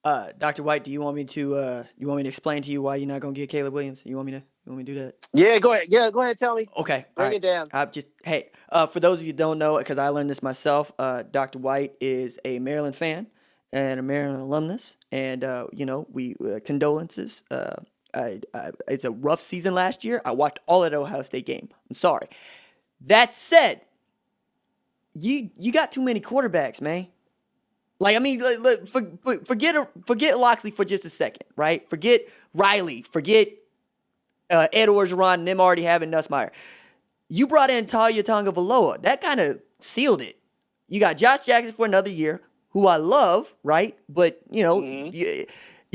Dr. White, do you want me to explain to you why you're not gonna get Caleb Williams? You want me to do that? Yeah, go ahead. Yeah, go ahead. Tell me. Okay, Break it down. For those of you who don't know, because I learned this myself, Dr. White is a Maryland fan and a Maryland alumnus, and we condolences. It's a rough season last year. I watched all of the Ohio State game. I'm sorry. That said, you got too many quarterbacks, man. Like, I mean, forget Loxley for just a second, right? Forget Riley. Forget Ed Orgeron and them already having Nussmeier. You brought in Talia Tonga-Valoa. That kind of sealed it. You got Josh Jackson for another year, who I love, right? But, you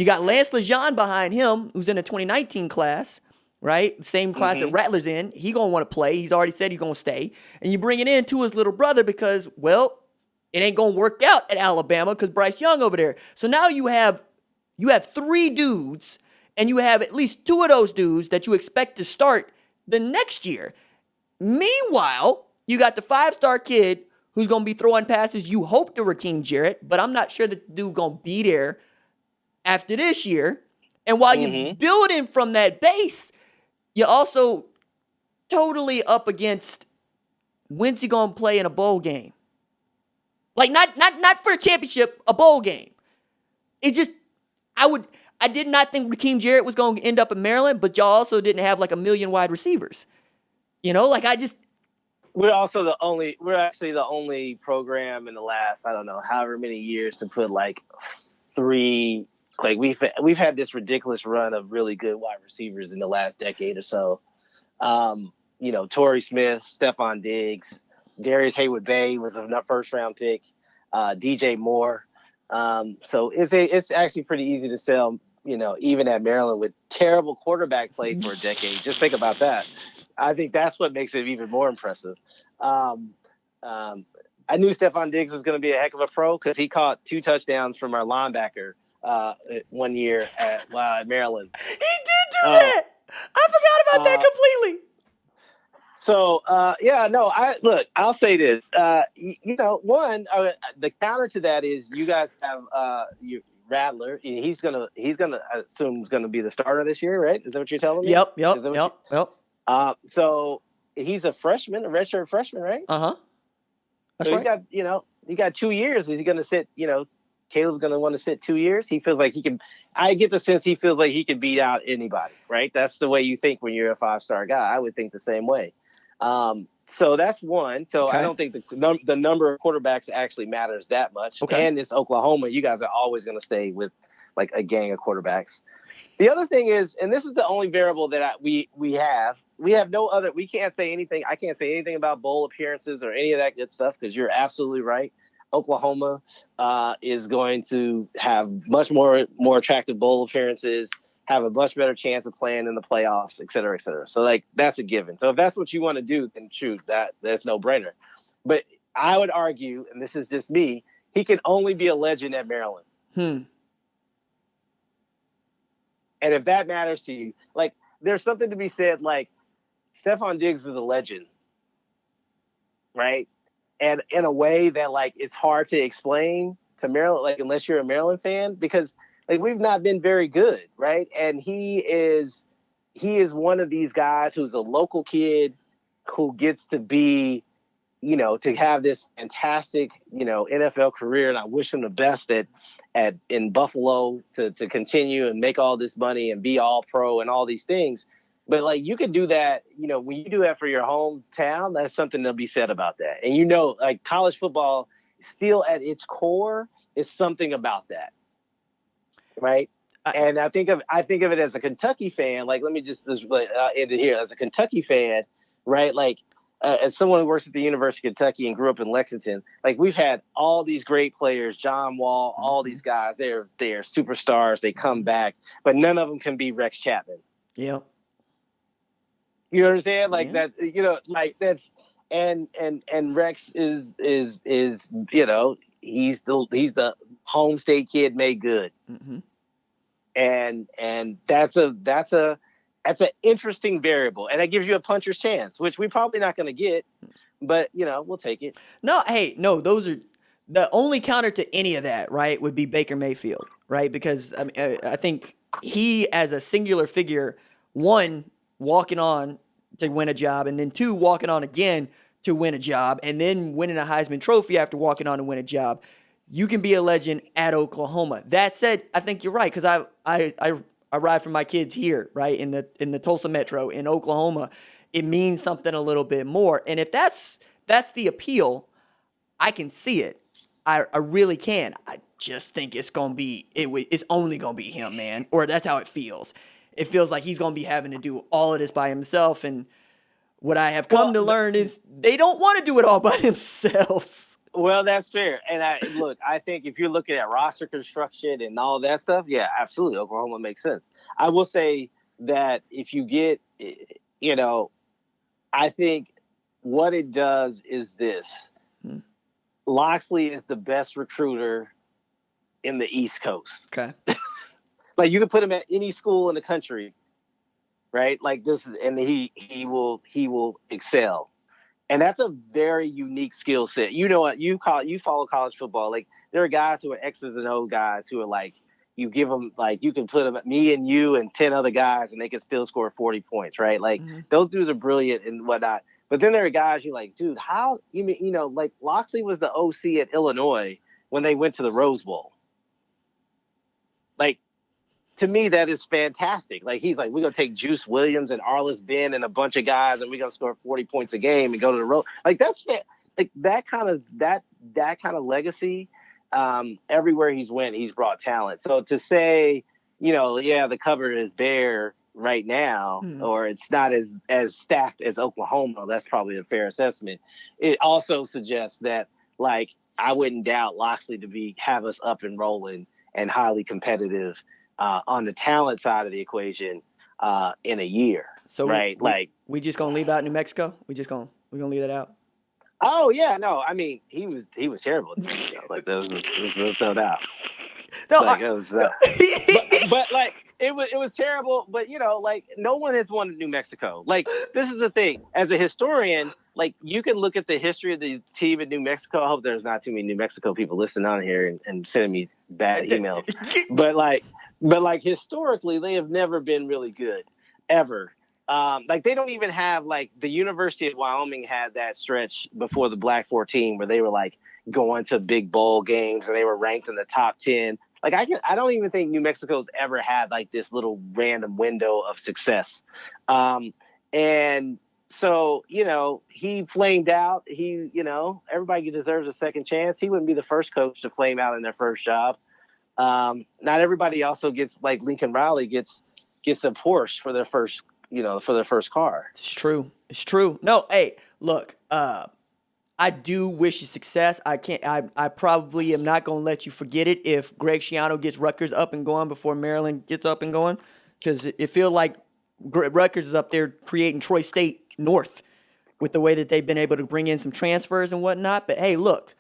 got Lance Lejeune behind him, who's in the 2019 class, right? Same class that Rattler's in. He going to want to play. He's already said he's going to stay. And you bring it in to his little brother because, well, it ain't going to work out at Alabama because Bryce Young over there. So now you have three dudes, and you have at least two of those dudes that you expect to start the next year. Meanwhile, you got the five-star kid who's going to be throwing passes you hope to Rakeem Jarrett, but I'm not sure the dude going to be there after this year. And while you're building from that base, you're also totally up against when's he going to play in a bowl game. Like, not for a championship, a bowl game. It just, I did not think Rakeem Jarrett was going to end up in Maryland, but y'all also didn't have like a million wide receivers. We're actually the only program in the last, I don't know, however many years to put like three, like we've had this ridiculous run of really good wide receivers in the last decade or so. Torrey Smith, Stephon Diggs, Darius Haywood-Bay was a first-round pick. DJ Moore. So it's actually pretty easy to sell, even at Maryland with terrible quarterback play for a decade. Just think about that. I think that's what makes it even more impressive. I knew Stephon Diggs was going to be a heck of a pro because he caught 2 touchdowns from our linebacker one year at Maryland. He did do that. I forgot about that completely. So, I'll say this. The counter to that is you guys have Rattler. He's gonna assume is gonna be the starter this year, right? Is that what you're telling me? Yep. So he's a freshman, a redshirt freshman, right? That's right. He got 2 years. Is he gonna sit? Caleb's gonna want to sit 2 years. He feels like he can. I get the sense he feels like he can beat out anybody, right? That's the way you think when you're a 5-star guy. I would think the same way. So that's one. So okay. I don't think the number of quarterbacks actually matters that much. Okay. And it's Oklahoma. You guys are always going to stay with like a gang of quarterbacks. The other thing is, and this is the only variable that we have no other. We can't say anything. I can't say anything about bowl appearances or any of that good stuff because you're absolutely right. Oklahoma is going to have much more attractive bowl appearances. Have a much better chance of playing in the playoffs, et cetera, et cetera. So, like, that's a given. So if that's what you want to do, then shoot, that's no brainer. But I would argue, and this is just me, he can only be a legend at Maryland. And if that matters to you, like, there's something to be said, like, Stephon Diggs is a legend, right? And in a way that, like, it's hard to explain to Maryland, like, unless you're a Maryland fan, because like we've not been very good, right? And he is one of these guys who's a local kid who gets to be, to have this fantastic, NFL career. And I wish him the best in Buffalo to continue and make all this money and be all pro and all these things. But like you can do that, when you do that for your hometown, that's something to be said about that. And like college football still at its core is something about that. Right. And I think of it as a Kentucky fan. Like, let me just end it here. As a Kentucky fan, right? Like, as someone who works at the University of Kentucky and grew up in Lexington, like we've had all these great players, John Wall, all these guys. They're superstars. They come back, but none of them can be Rex Chapman. Yep. You understand? Like that. Like that's and Rex is he's the home state kid made good. And that's an interesting variable, and that gives you a puncher's chance, which we're probably not going to get, but we'll take it. No, those the only counter to any of that, right, would be Baker Mayfield, right? Because I mean, I think he, as a singular figure, one, walking on to win a job, and then two, walking on again to win a job, and then winning a Heisman Trophy after walking on to win a job. You can be a legend at Oklahoma. That said, I think you're right, because I ride for my kids here, right, in the Tulsa Metro in Oklahoma. It means something a little bit more, and if that's the appeal, I can see it. I really can. I just think it's only gonna be him, man. Or that's how it feels. It feels like he's gonna be having to do all of this by himself. And what I have come to learn is they don't want to do it all by themselves. Well, that's fair. And I think if you're looking at roster construction and all that stuff, yeah, absolutely, Oklahoma makes sense. I will say that if you get, I think what it does is this. Loxley is the best recruiter in the East Coast. Okay. Like, you can put him at any school in the country, right? Like this, and he will excel. And that's a very unique skill set. You know what? You follow college football. Like, there are guys who are X's and O guys who are like, you give them, like, you can put them, me and you and 10 other guys, and they can still score 40 points, right? Like, those dudes are brilliant and whatnot. But then there are guys you're like, dude, how you mean, like Loxley was the OC at Illinois when they went to the Rose Bowl. Like, to me, that is fantastic. Like, he's like, we're gonna take Juice Williams and Arliss Ben and a bunch of guys, and we're gonna score 40 points a game and go to the road. Like, that's like that kind of legacy. Everywhere he's went, he's brought talent. So to say, the cupboard is bare right now, or it's not as stacked as Oklahoma, that's probably a fair assessment. It also suggests that, like, I wouldn't doubt Loxley to have us up and rolling and highly competitive on the talent side of the equation in a year. So right, we just gonna leave out New Mexico. We're gonna leave that out. Oh yeah, no, I mean he was terrible. Like, there's no doubt. No, like, but like it was terrible. But like, no one has won New Mexico. Like, this is the thing. As a historian, like, you can look at the history of the team in New Mexico. I hope there's not too many New Mexico people listening on here and sending me bad emails. but like historically, they have never been really good ever. Like, they don't even have, like, the University of Wyoming had that stretch before the Black 14 where they were like going to big bowl games and they were ranked in the top 10. Like, I don't even think New Mexico's ever had like this little random window of success. And so, he flamed out. Everybody deserves a second chance. He wouldn't be the first coach to flame out in their first job. Not everybody also gets, like, Lincoln Riley gets a Porsche for their first car. It's true. No, hey, look, I do wish you success. I probably am not going to let you forget it if Greg Schiano gets Rutgers up and going before Maryland gets up and going, because it feels like Rutgers is up there creating Troy State North with the way that they've been able to bring in some transfers and whatnot. But hey, look,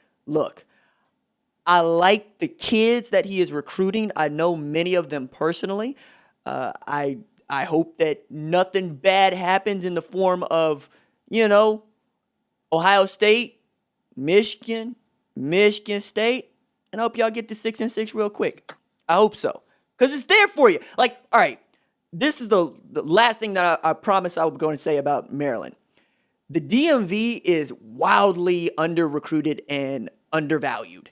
I like the kids that he is recruiting. I know many of them personally. I hope that nothing bad happens in the form of, Ohio State, Michigan State, and I hope y'all get to 6-6 real quick. I hope so, because it's there for you. Like, all right, this is the last thing that I promised I was going to say about Maryland. The DMV is wildly under-recruited and undervalued.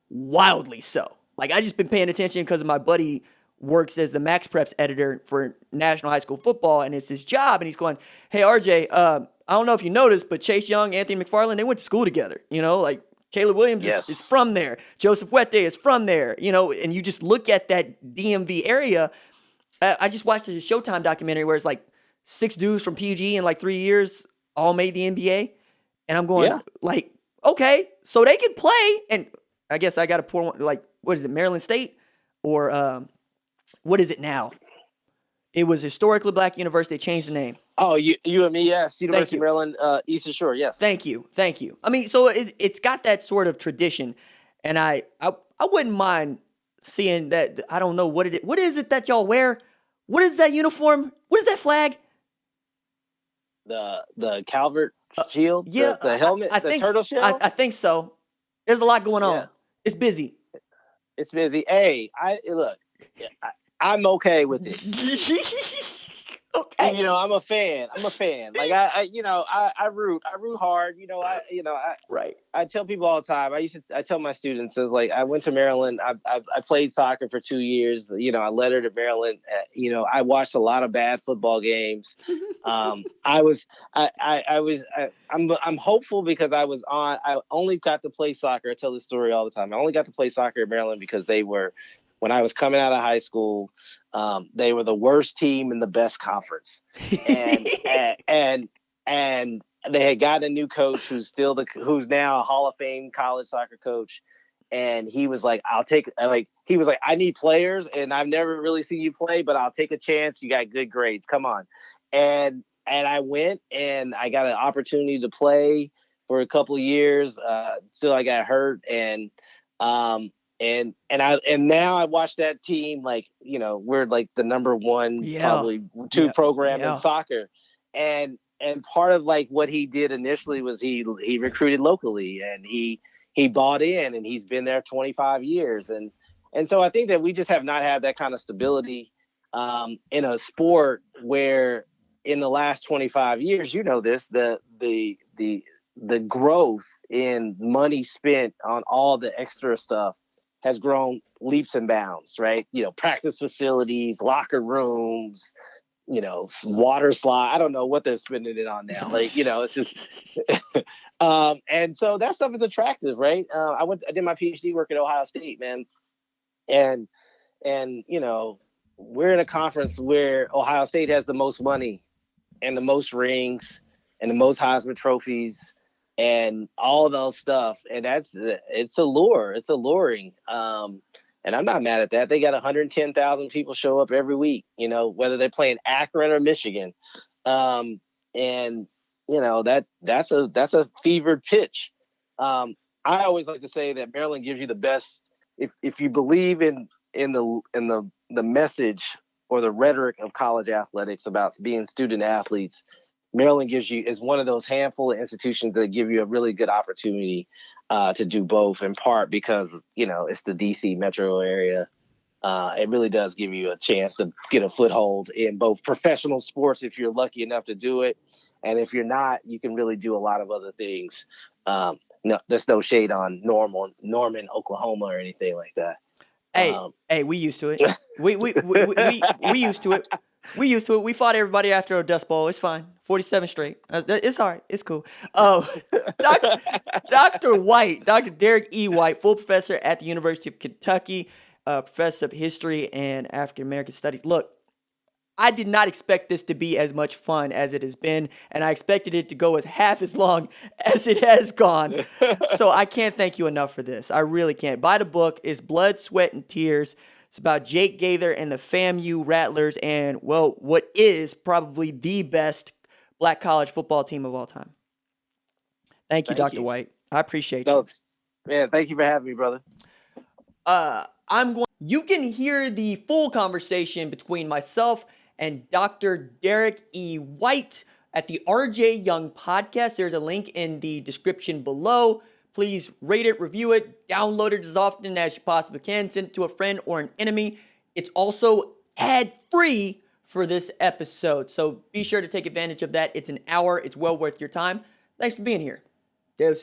Wildly so. Like, I just been paying attention because my buddy works as the Max Preps editor for National High School Football, and it's his job, and he's going, hey, RJ, I don't know if you noticed, but Chase Young, Anthony McFarland, they went to school together, like Caleb Williams is from there. Joseph Wette is from there, and you just look at that DMV area. I just watched a Showtime documentary where it's like 6 dudes from PG in like 3 years all made the NBA, and I'm going, like, okay, so they can play, and I guess I got to pour one, like, what is it, Maryland State? Or what is it now? It was historically black university. They changed the name. Oh, UME, yes. University of Maryland, Eastern Shore, yes. Thank you. I mean, so it's got that sort of tradition, and I wouldn't mind seeing that. I don't know what it is. What is it that y'all wear? What is that uniform? What is that flag? The Calvert shield? Yeah. The helmet? The turtle shell? I think so. There's a lot going Yeah. on. It's busy. It's busy. Hey, look. I'm okay with it. Okay. I'm a fan. Like I root hard. Right. I tell people all the time. I tell my students, like, I went to Maryland. I played soccer for 2 years. I lettered at Maryland. I watched a lot of bad football games. I'm hopeful because I only got to play soccer. I tell this story all the time. I only got to play soccer at Maryland because when I was coming out of high school, they were the worst team in the best conference, and they had gotten a new coach who's now a Hall of Fame college soccer coach, and he was like, I need players, and I've never really seen you play, but I'll take a chance. You got good grades, come on, and I went and I got an opportunity to play for a couple of years. Still, I got hurt, and now I watch that team, like, we're like the number one, probably two program in soccer. And part of like what he did initially was he recruited locally, and he bought in, and he's been there 25 years. And so I think that we just have not had that kind of stability in a sport where in the last 25 years, the growth in money spent on all the extra stuff has grown leaps and bounds, right? Practice facilities, locker rooms, water slide. I don't know what they're spending it on now. Like, it's just, and so that stuff is attractive, right? I did my PhD work at Ohio State, man. And we're in a conference where Ohio State has the most money and the most rings and the most Heisman trophies and all those stuff. And it's allure. It's alluring. And I'm not mad at that. They got 110,000 people show up every week, whether they're playing Akron or Michigan. And that's a fevered pitch. I always like to say that Maryland gives you the best. If you believe in the message or the rhetoric of college athletics about being student athletes, Maryland is one of those handful of institutions that give you a really good opportunity to do both, in part because, it's the DC metro area. It really does give you a chance to get a foothold in both professional sports if you're lucky enough to do it. And if you're not, you can really do a lot of other things. No, there's no shade on Norman, Oklahoma or anything like that. Hey, we used to it. We used to it. We used to it. We fought everybody after a Dust Bowl. It's fine. 47 straight. It's all right. It's cool. Dr. White, Dr. Derek E. White, full professor at the University of Kentucky, professor of history and African American studies. Look, I did not expect this to be as much fun as it has been, and I expected it to go as half as long as it has gone. So I can't thank you enough for this. I really can't. Buy the book. It's Blood, Sweat, and Tears. It's about Jake Gaither and the FAMU Rattlers and, well, what is probably the best black college football team of all time. Thank you, Dr. White. I appreciate you. Yeah, thank you for having me, brother. You can hear the full conversation between myself and Dr. Derek E. White at the RJ Young podcast. There's a link in the description below. Please rate it, review it, download it as often as you possibly can. Send it to a friend or an enemy. It's also ad-free for this episode, so be sure to take advantage of that. It's an hour. It's well worth your time. Thanks for being here. Deuces.